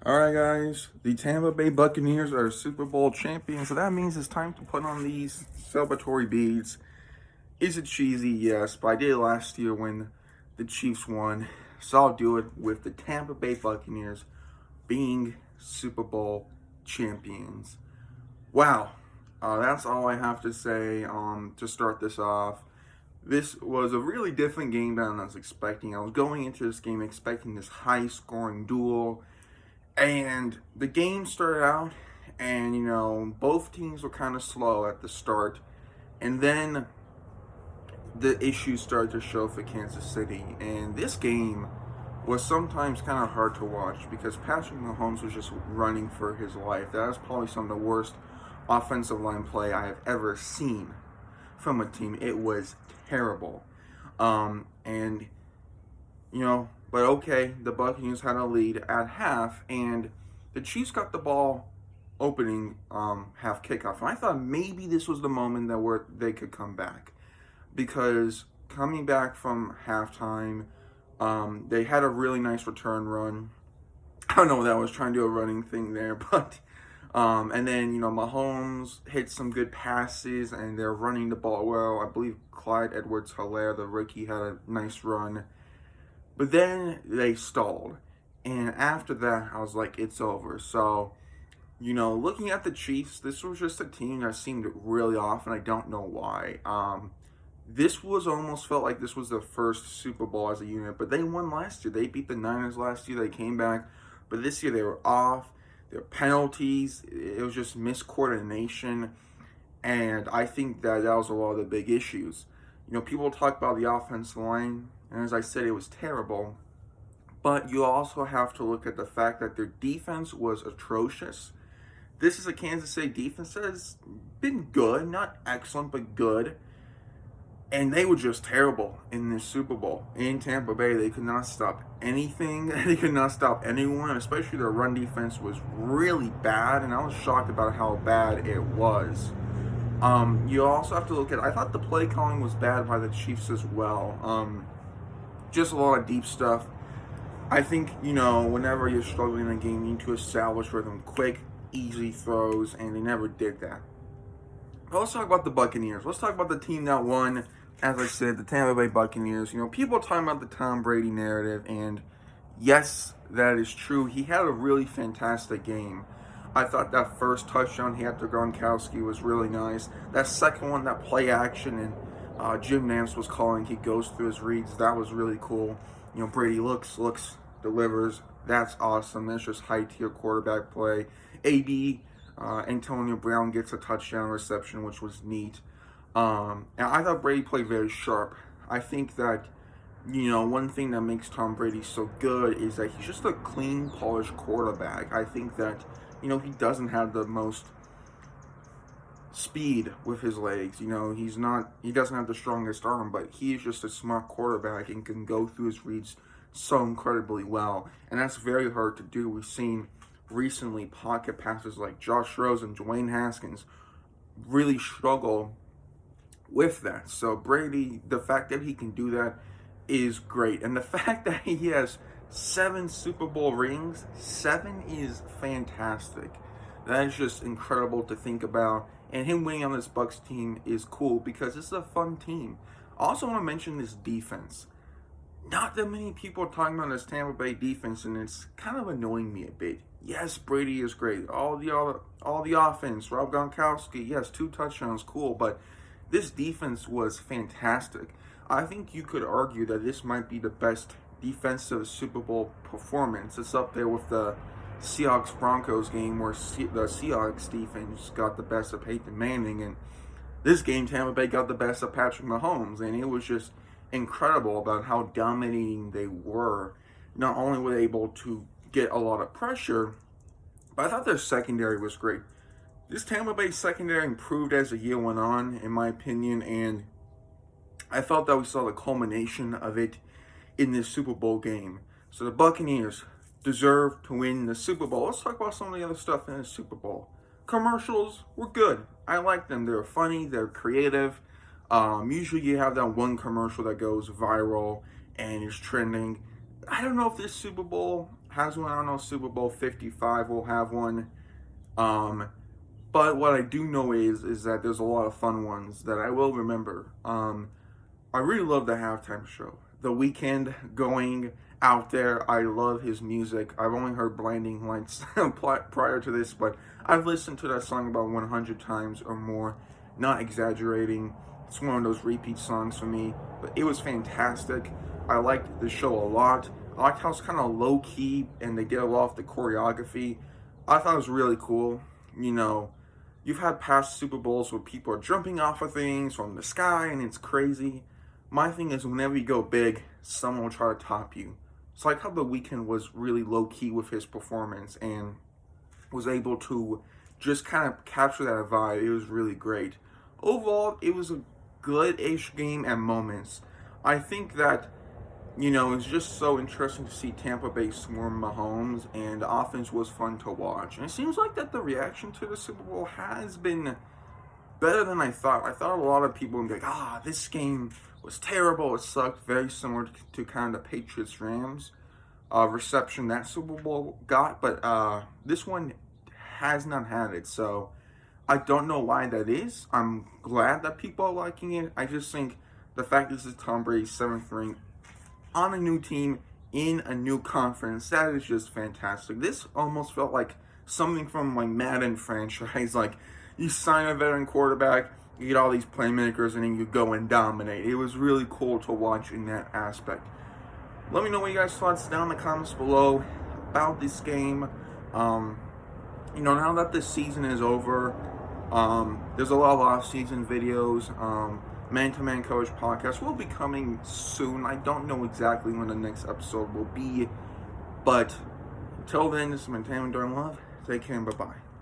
All right, guys. The Tampa Bay Buccaneers are Super Bowl champions, so that means it's time to put on these celebratory beads. Is it cheesy? Yes, but I did it last year when the Chiefs won, so I'll do it with the Tampa Bay Buccaneers being Super Bowl champions. Wow, that's all I have to say to start this off. This was a really different game than I was expecting. I was going into this game expecting this high-scoring duel. And the game started out, and both teams were kind of slow at the start, and then the issues started to show for Kansas City. And this game was sometimes kind of hard to watch because Patrick Mahomes was just running for his life. That was probably some of the worst offensive line play I have ever seen from a team. It was terrible. And but okay, the Buccaneers had a lead at half, and the Chiefs got the ball opening half kickoff. And I thought maybe this was the moment that where they could come back, because coming back from halftime, they had a really nice return run. I don't know what that was, trying to do a running thing there, but and then Mahomes hit some good passes, and they're running the ball well. I believe Clyde Edwards-Helaire, the rookie, had a nice run. But then they stalled. And after that, I was like, it's over. So, looking at the Chiefs, this was just a team that seemed really off, and I don't know why. This was almost felt like this was their first Super Bowl as a unit, but they won last year. They beat the Niners last year. They came back. But this year they were off. Their penalties, it was just miscoordination. And I think that was a lot of the big issues. People talk about the offensive line, and as I said, it was terrible. But you also have to look at the fact that their defense was atrocious. This is a Kansas City defense that has been good, not excellent, but good. And they were just terrible in this Super Bowl. In Tampa Bay, they could not stop anything. They could not stop anyone, especially their run defense was really bad, and I was shocked about how bad it was. You also have to look at, I thought the play calling was bad by the Chiefs as well. Just a lot of deep stuff. I think, whenever you're struggling in a game, you need to establish rhythm, quick, easy throws, and they never did that. But let's talk about the Buccaneers. Let's talk about the team that won, as I said, the Tampa Bay Buccaneers. People are talking about the Tom Brady narrative, and yes, that is true. He had a really fantastic game. I thought that first touchdown he had to Gronkowski was really nice. That second one, that play action, and Jim Nantz was calling, he goes through his reads. That was really cool. Brady looks, delivers. That's awesome. That's just high-tier quarterback play. Antonio Brown gets a touchdown reception, which was neat. And I thought Brady played very sharp. I think that, one thing that makes Tom Brady so good is that he's just a clean, polished quarterback. I think that, he doesn't have the most speed with his legs. He doesn't have the strongest arm, but he's just a smart quarterback and can go through his reads so incredibly well. And that's very hard to do. We've seen recently pocket passes like Josh Rosen, Dwayne Haskins really struggle with that. So Brady, the fact that he can do that is great. And the fact that he has 7 Super Bowl rings, 7 is fantastic. That is just incredible to think about. And him winning on this Bucs team is cool because it's a fun team. I also want to mention this defense. Not that many people are talking about this Tampa Bay defense, and it's kind of annoying me a bit. Yes, Brady is great. All the offense, Rob Gronkowski, yes, 2 touchdowns, cool. But this defense was fantastic. I think you could argue that this might be the best defensive Super Bowl performance. It's up there with the Seahawks-Broncos game where the Seahawks defense got the best of Peyton Manning, and this game Tampa Bay got the best of Patrick Mahomes, and it was just incredible about how dominating they were. Not only were they able to get a lot of pressure, but I thought their secondary was great. This Tampa Bay secondary improved as the year went on, in my opinion, and I felt that we saw the culmination of it in this Super Bowl game. So the Buccaneers deserve to win the Super Bowl. Let's talk about some of the other stuff in the Super Bowl. Commercials were good. I like them. They're funny. They're creative. Usually you have that one commercial that goes viral and is trending. I don't know if this Super Bowl has one. I don't know, Super Bowl 55 will have one. But what I do know is that there's a lot of fun ones that I will remember. I really love the halftime show. The Weeknd going out there. I love his music. I've only heard Blinding Lights prior to this, but I've listened to that song about 100 times or more. Not exaggerating. It's one of those repeat songs for me. But it was fantastic. I liked the show a lot. I liked how it's kind of low key and they did a lot of the choreography. I thought it was really cool. You know, you've had past Super Bowls where people are jumping off of things from the sky and it's crazy. My thing is, whenever you go big, someone will try to top you. It's like how The Weeknd was really low-key with his performance and was able to just kind of capture that vibe. It was really great. Overall, it was a good-ish game at moments. I think that, you know, it's just so interesting to see Tampa Bay swarm Mahomes, and the offense was fun to watch. And it seems like that the reaction to the Super Bowl has been better than I thought. I thought a lot of people would be like, this game was terrible, it sucked. Very similar to kind of the Patriots-Rams reception that Super Bowl got. But this one has not had it. So I don't know why that is. I'm glad that people are liking it. I just think the fact this is Tom Brady's 7th ring on a new team in a new conference, that is just fantastic. This almost felt like something from my Madden franchise. Like, you sign a veteran quarterback, you get all these playmakers, and then you go and dominate. It was really cool to watch in that aspect. Let me know what you guys thoughts down in the comments below about this game. You know, now that this season is over, there's a lot of off-season videos. Man-to-Man Coach podcast will be coming soon. I don't know exactly when the next episode will be, but until then, this is Man During Love. Take care and bye-bye.